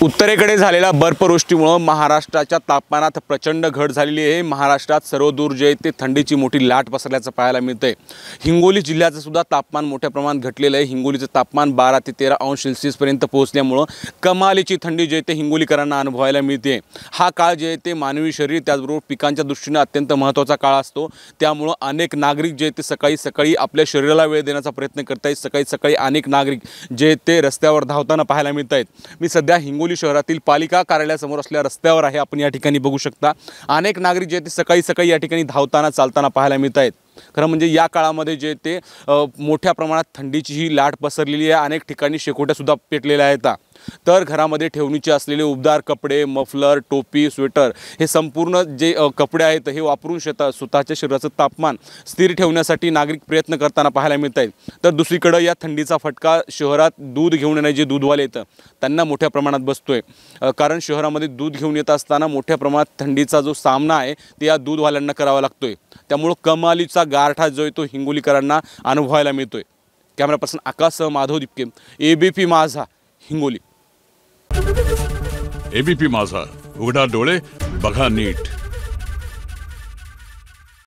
उत्तरेकडे झालेल्या बर्फवृष्टीमुळे महाराष्ट्राच्या तापमानात प्रचंड घट झालेली आहे। महाराष्ट्रात सर्वदूर जे ते थंडीची मोठी लाट पसरल्याचं पाहायला मिळतंय। हिंगोली जिल्ह्याचं सुद्धा तापमान मोठ्या प्रमाणात घटलेलं आहे। हिंगोलीचं तापमान 12 ते 13 अंश सेल्सिअस पर्यंत पोहोचल्यामुळे कमालीची थंडी जे ते हिंगोलीकरांना अनुभवायला मिळते। हा काळ जे ते मानवी शरीर त्याचबरोबर पिकांच्या दृष्टीने अत्यंत महत्त्वाचा काळ असतो। त्यामुळे अनेक नागरिक जे ते सकाळी आपल्या शरीराला वेळ देण्याचा प्रयत्न करतायत। सकाळी अनेक नागरिक जे ते रस्त्यावर धावताना पाहायला मिळतायत। मी सध्या हिंगोली शहरातील पालिका कार्यालयासमोर असलेल्या रस्त्यावर आहे। आपण या ठिकाणी बघू शकता अनेक नागरिक जे ते सकाळी या ठिकाणी धावताना चालताना पाहायला मिळत आहेत। खरं म्हणजे या काळामध्ये जे ते मोठ्या प्रमाणात थंडीची ही लाट पसरलेली आहे। अनेक ठिकाणी शेकोट्या सुद्धा पेटलेल्या आहेत। तर घरामध्ये ठेवणीचे असलेले उबदार कपडे, मफलर, टोपी, स्वेटर हे संपूर्ण जे कपडे आहेत हे वापरून स्वतःच्या शरीराचं तापमान स्थिर ठेवण्यासाठी नागरिक प्रयत्न करताना पाहायला मिळत आहेत। तर दुसरीकडे या थंडीचा फटका शहरात दूध घेऊन येणारे जे दूधवाले आहेत त्यांना मोठ्या प्रमाणात बसतोय। कारण शहरामध्ये दूध घेऊन येत असताना मोठ्या प्रमाणात थंडीचा जो सामना आहे ते या दूधवाल्यांना करावा लागतोय। त्यामुळे कमालीचा गारठा जो आहे तो हिंगोलीकरांना अनुभवायला मिळतोय। Camera person आकाशसह Madhav Dipke, ABP माझा, हिंगोली। एबीपी माझा, उघडा डोळे बघा नीट।